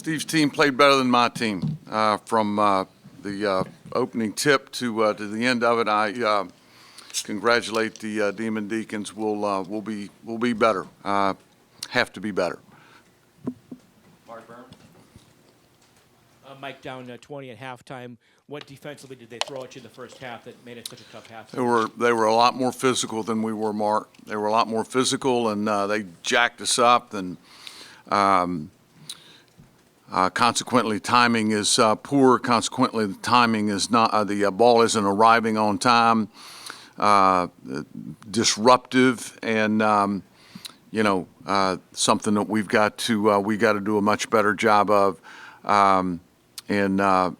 Steve's team played better than my team. From the opening tip to the end of it, I congratulate the Demon Deacons. We'll be better. Have to be better. Mike, down 20 at halftime. What defensively did they throw at you in the first half that made it such a tough half? They were a lot more physical than we were, Mark. They were a lot more physical, and they jacked us up. And consequently, timing is poor. Consequently, the timing is not. The ball isn't arriving on time. Disruptive, and something that we got to do a much better job of. In that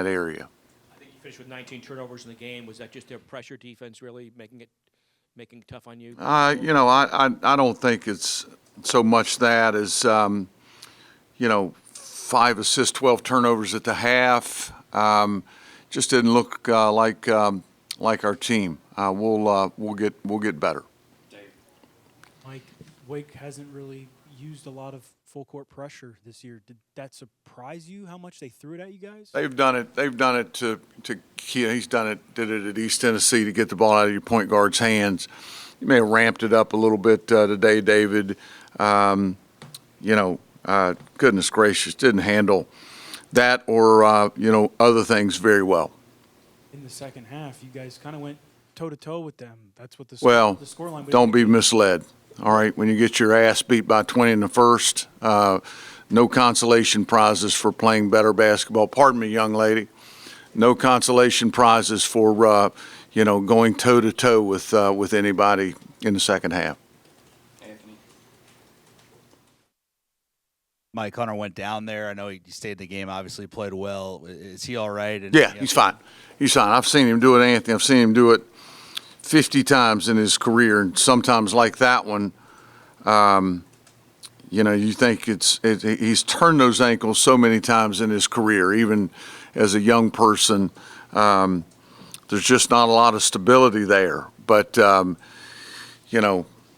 area. I think you finished with 19 turnovers in the game. Was that just their pressure defense really making it tough on you? I don't think it's so much that as 5 assists, 12 turnovers at the half. Just didn't look like our team. We'll get better. Dave. Mike, Wake hasn't really used a lot of full court pressure this year. Did that surprise you how much they threw it at you guys? They've done it to he's done it, did it at East Tennessee to get the ball out of your point guard's hands. You may have ramped it up a little bit today, David. Goodness gracious, didn't handle that or other things very well. In the second half, you guys kind of went toe-to-toe with them. That's what the scoreline was. Don't be misled. All right, when you get your ass beat by 20 in the first, no consolation prizes for playing better basketball. Pardon me, young lady. No consolation prizes for going toe-to-toe with anybody in the second half. Anthony. Mike Hunter went down there. I know he stayed in the game, obviously played well. Is he all right? Yeah, he's fine. He's fine. I've seen him do it, Anthony. I've seen him do it 50 times in his career, and sometimes like that one, you think he's turned those ankles so many times in his career, even as a young person. There's just not a lot of stability there, but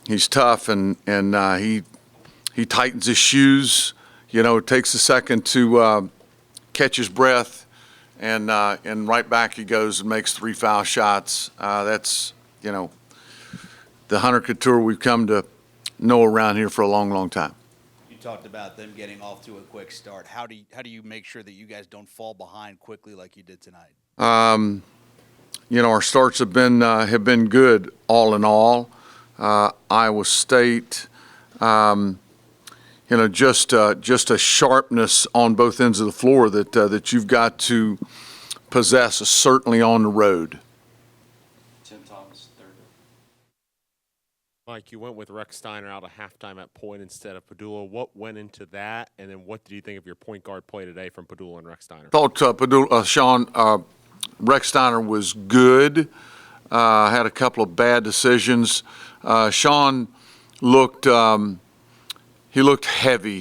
he's tough, and he tightens his shoes. It takes a second to catch his breath, and right back he goes and makes 3 foul shots. That's the Hunter Couture we've come to know around here for a long, long time. You talked about them getting off to a quick start. How do you make sure that you guys don't fall behind quickly like you did tonight? Our starts have been good all in all. Iowa State, just a sharpness on both ends of the floor that you've got to possess, certainly on the road. Tim Thomas, third. Mike, you went with Rex Steiner out of halftime at point instead of Padula. What went into that, and then what did you think of your point guard play today from Padula and Rex Steiner? Thought Rex Steiner was good. Had a couple of bad decisions. Sean looked heavy.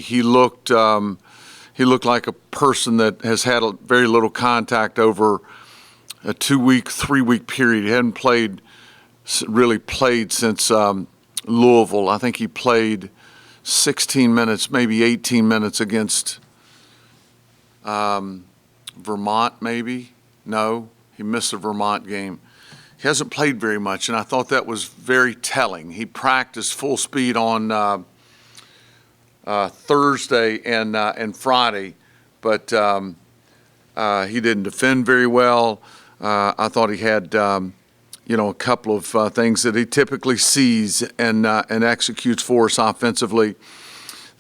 He looked like a person that has had very little contact over a 2-week, 3-week period. He hadn't really played since Louisville. I think he played 16 minutes, maybe 18 minutes against Vermont, maybe. No, he missed the Vermont game. He hasn't played very much, and I thought that was very telling. He practiced full speed on Thursday and Friday, but he didn't defend very well. I thought he had a couple of things that he typically sees and executes for us offensively.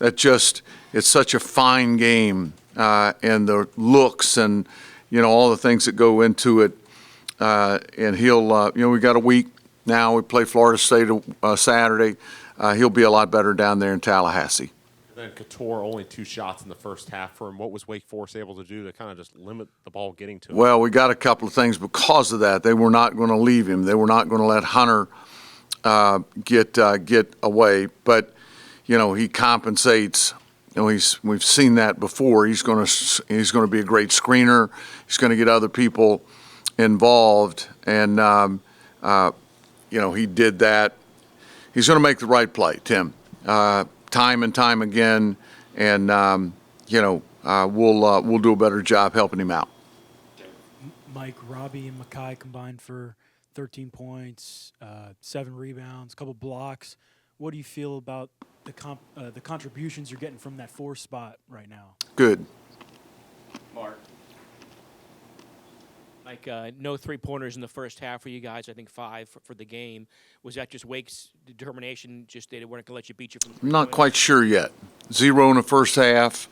It's such a fine game, and the looks and all the things that go into it. And he'll we got a week now. We play Florida State Saturday. He'll be a lot better down there in Tallahassee. And then Couture, only 2 shots in the first half for him. What was Wake Forest able to do to kind of just limit the ball getting to him? Well, we got a couple of things because of that. They were not going to leave him. They were not going to let Hunter get away. But he compensates. We've seen that before. He's going to be a great screener. He's going to get other people involved, and he did that. He's going to make the right play, Tim. Time and time again, and we'll do a better job helping him out. Mike, Robbie, and Mackay combined for 13 points, 7 rebounds, a couple blocks. What do you feel about the contributions you're getting from that 4 spot right now? Good. Mark. Like no 3-pointers in the first half for you guys. I think 5 for the game. Was that just Wake's determination? Just they weren't going to let you beat you from I'm not quite sure yet. 0 in the first half.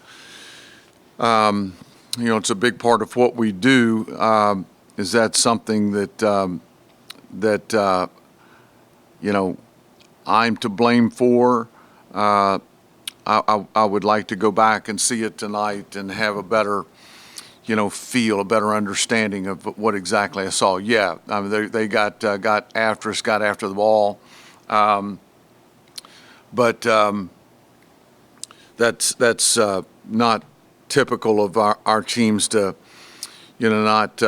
It's a big part of what we do. Is that something that I'm to blame for? I would like to go back and see it tonight and have a better, feel, a better understanding of what exactly I saw. Yeah, I mean, they got after us, got after the ball, but that's not typical of our teams to, not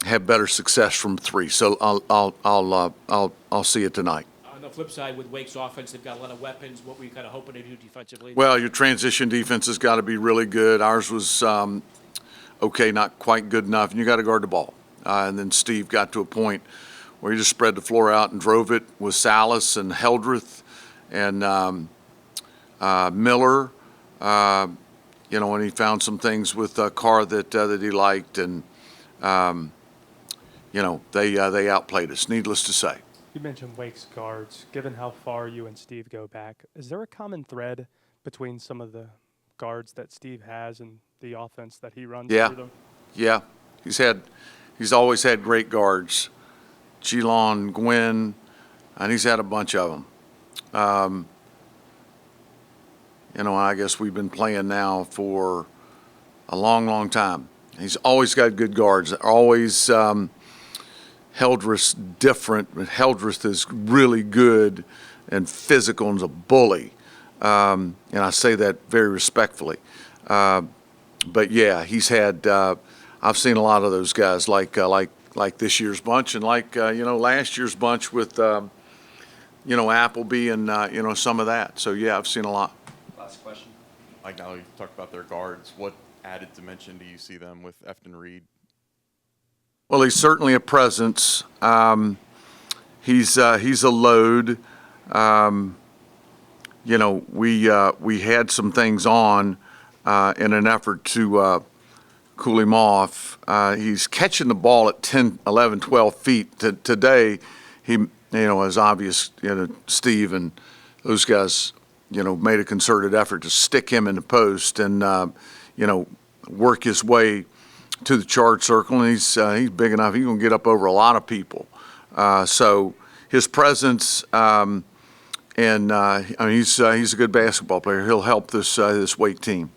have better success from 3. So I'll see it tonight. On the flip side, with Wake's offense, they've got a lot of weapons. What were you kind of hoping to do defensively? Well, your transition defense has got to be really good. Ours was okay, not quite good enough, and you got to guard the ball. And then Steve got to a point where he just spread the floor out and drove it with Salas and Heldreth and Miller. And he found some things with Carr that he liked, and they outplayed us. Needless to say. You mentioned Wake's guards. Given how far you and Steve go back, is there a common thread between some of the guards that Steve has and the offense that he runs Yeah. through them? Yeah, he's always had great guards. Geelon, Gwynn, and he's had a bunch of them. I guess we've been playing now for a long, long time. He's always got good guards. Always Heldreth's different, but Heldreth is really good and physical and is a bully. And I say that very respectfully. But yeah, he's had. I've seen a lot of those guys, like this year's bunch, and last year's bunch with Appleby and some of that. So yeah, I've seen a lot. Last question. Like now you talked about their guards. What added dimension do you see them with Efton Reed? Well, he's certainly a presence. He's a load. We had some things on in an effort to cool him off. He's catching the ball at 10, 11, 12 feet. Today, he, as obvious, Steve and those guys, made a concerted effort to stick him in the post and, work his way to the charge circle. And he's big enough. He's going to get up over a lot of people. So his presence, he's a good basketball player. He'll help this Wake team.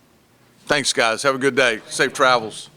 Thanks, guys. Have a good day. Safe travels.